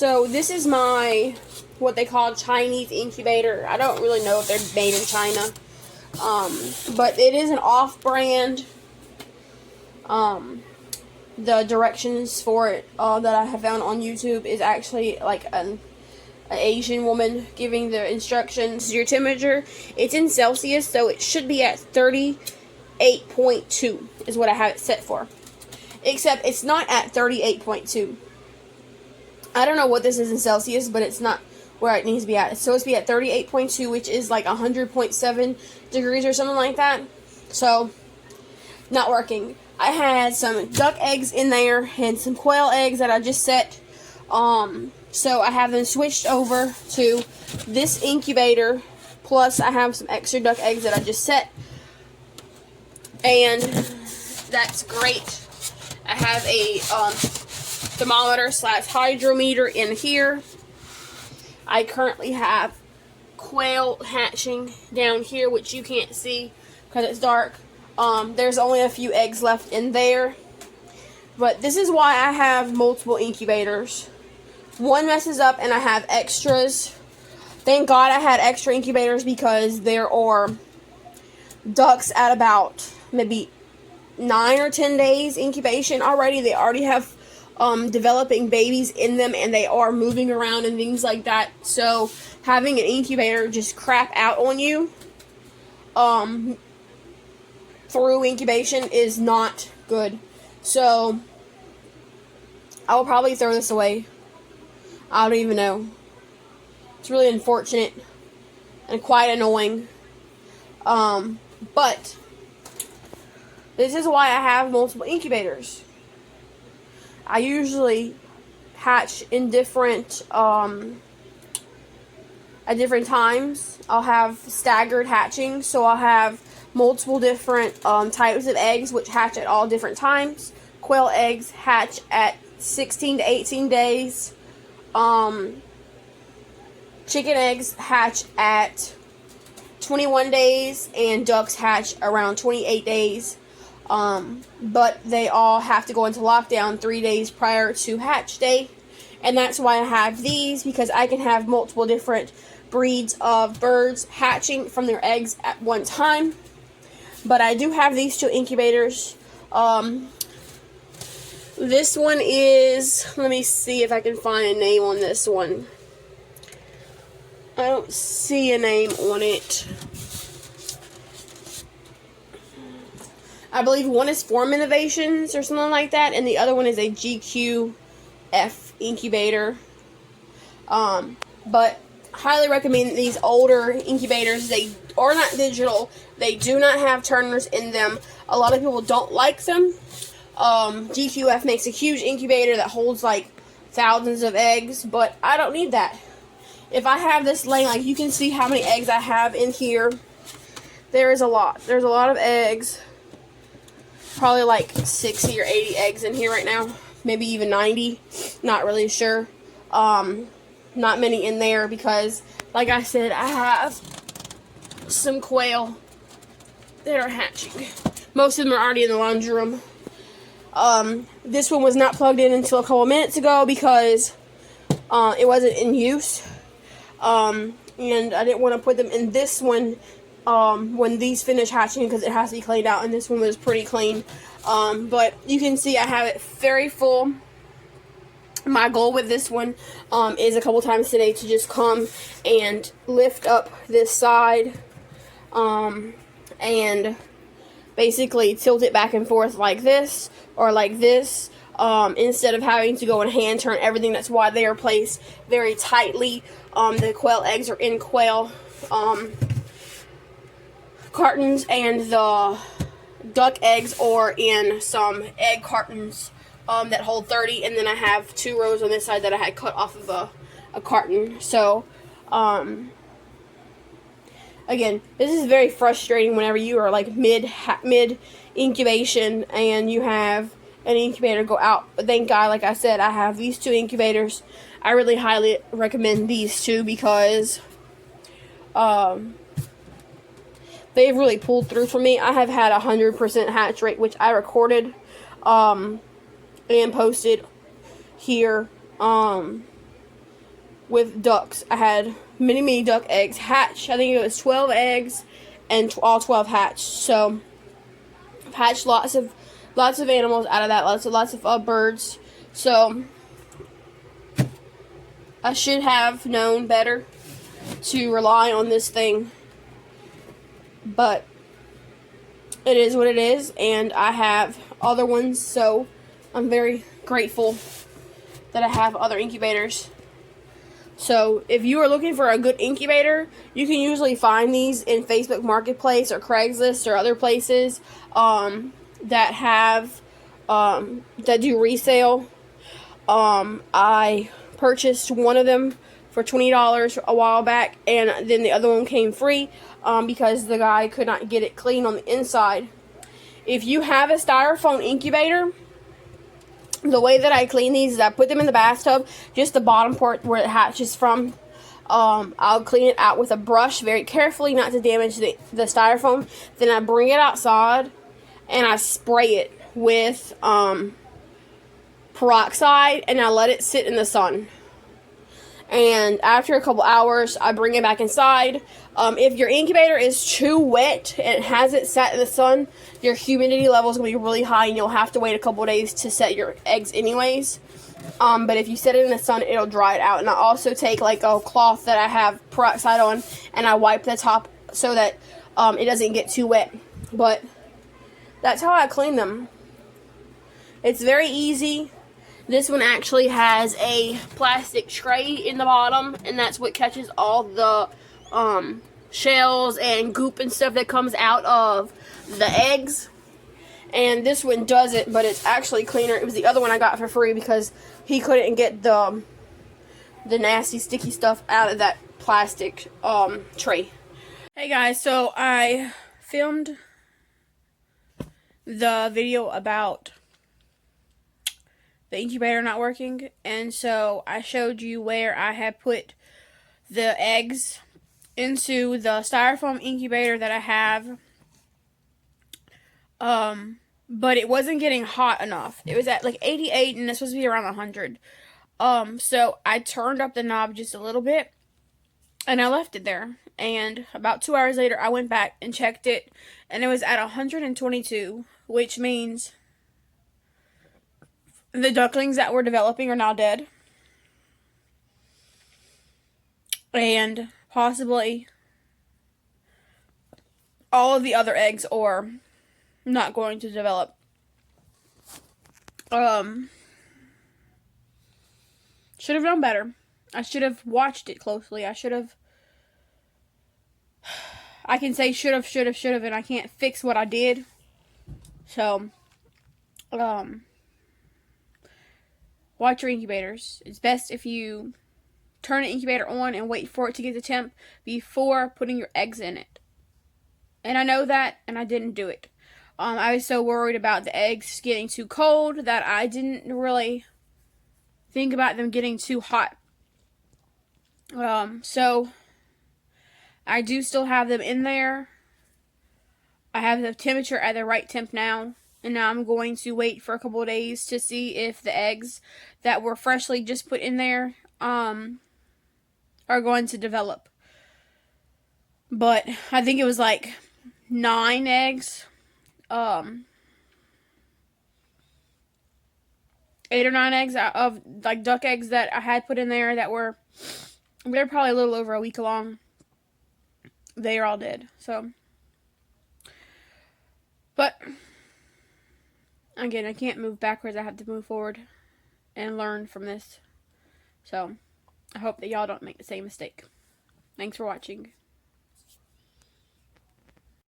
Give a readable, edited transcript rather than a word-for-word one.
So this is my, what they call Chinese incubator. I don't really know if they're made in China. But it is an off-brand. The directions for it that I have found on YouTube is actually like an Asian woman giving the instructions. Your temperature, it's in Celsius, so it should be at 38.2 is what I have it set for. Except it's not at 38.2. I don't know what this is in Celsius, but it's not where it needs to be at. It's supposed to be at 38.2, which is like 100.7 degrees or something like that. So, not working. I had some duck eggs in there and some quail eggs that I just set. So I have them switched over to this incubator. Plus, I have some extra duck eggs that I just set. And that's great. I have a thermometer / hydrometer in here. I currently have quail hatching down here, which you can't see because it's dark. There's only a few eggs left in there. But this is why I have multiple incubators. One messes up and I have extras. Thank God I had extra incubators because there are ducks at about maybe 9 or 10 days incubation already. They already have developing babies in them and they are moving around and things like that. So having an incubator just crap out on you through incubation is not good. So I will probably throw this away. I don't even know. It's really unfortunate and quite annoying. But this is why I have multiple incubators. I usually hatch in different at different times. I'll have staggered hatching, so I'll have multiple different types of eggs which hatch at all different times. Quail eggs hatch at 16 to 18 days. Chicken eggs hatch at 21 days and ducks hatch around 28 days. But they all have to go into lockdown 3 days prior to hatch day. And that's why I have these, because I can have multiple different breeds of birds hatching from their eggs at one time. But I do have these two incubators. This one is, let me see if I can find a name on this one. I don't see a name on it. I believe one is Form Innovations or something like that, and the other one is a GQF incubator. But highly recommend these older incubators. They are not digital. They do not have turners in them. A lot of people don't like them. GQF makes a huge incubator that holds like thousands of eggs, but I don't need that. If I have this laying, like you can see how many eggs I have in here. There is a lot. There's a lot of eggs. Probably like 60 or 80 eggs in here right now. Maybe even 90. Not really sure. Not many in there because, like I said, I have some quail that are hatching. Most of them are already in the laundry room. This one was not plugged in until a couple minutes ago because it wasn't in use. And I didn't want to put them in this one when these finish hatching because it has to be cleaned out, and this one was pretty clean. But you can see I have it very full. My goal with this one is a couple times today to just come and lift up this side and basically tilt it back and forth like this or like this. Instead of having to go and hand turn everything. That's why they are placed very tightly. The quail eggs are in quail cartons, and the duck eggs are in some egg cartons that hold 30, and then I have 2 rows on this side that I had cut off of a carton. So again, this is very frustrating whenever you are like mid incubation and you have an incubator go out. But thank God, like I said, I have these 2 incubators. I really highly recommend these 2 because they've really pulled through for me. I have had 100% hatch rate, which I recorded and posted here. with ducks. I had mini duck eggs hatch. I think it was 12 eggs and all 12 hatched. So I've hatched lots of animals out of that. Lots of birds. So I should have known better to rely on this thing, but it is what it is, and I have other ones, so I'm very grateful that I have other incubators. So if you are looking for a good incubator, you can usually find these in Facebook Marketplace or Craigslist or other places that have that do resale. I purchased one of them for $20 a while back, and then the other one came free because the guy could not get it clean on the inside. If you have a styrofoam incubator, the way that I clean these is I put them in the bathtub, just the bottom part where it hatches from. I'll clean it out with a brush very carefully, not to damage the styrofoam. Then I bring it outside and I spray it with peroxide, and I let it sit in the sun. And after a couple hours, I bring it back inside. If your incubator is too wet and it hasn't sat in the sun, your humidity level is going to be really high, and you'll have to wait a couple days to set your eggs anyways. But if you set it in the sun, it'll dry it out. And I also take like a cloth that I have peroxide on, and I wipe the top so that it doesn't get too wet. But that's how I clean them. It's very easy. This one actually has a plastic tray in the bottom, and that's what catches all the shells and goop and stuff that comes out of the eggs. And this one doesn't, but it's actually cleaner. It was the other one I got for free because he couldn't get the nasty sticky stuff out of that plastic tray. Hey guys, so I filmed the video about the incubator not working, and so I showed you where I had put the eggs into the styrofoam incubator that I have, but it wasn't getting hot enough. It was at like 88 and it's supposed to be around 100. So I turned up the knob just a little bit and I left it there, and about 2 hours later I went back and checked it, and it was at 122, which means the ducklings that were developing are now dead. And possibly all of the other eggs are not going to develop. Should have known better. I should have watched it closely. I can say should have, and I can't fix what I did. So, watch your incubators. It's best if you turn an incubator on and wait for it to get the temp before putting your eggs in it. And I know that, and I didn't do it. I was so worried about the eggs getting too cold that I didn't really think about them getting too hot. So I do still have them in there. I have the temperature at the right temp now. And now I'm going to wait for a couple of days to see if the eggs that were freshly just put in there are going to develop. But I think it was like 9 eggs. 8 or 9 eggs of like duck eggs that I had put in there that they're probably a little over a week along. They are all dead. So, but again, I can't move backwards. I have to move forward and learn from this. So, I hope that y'all don't make the same mistake. Thanks for watching.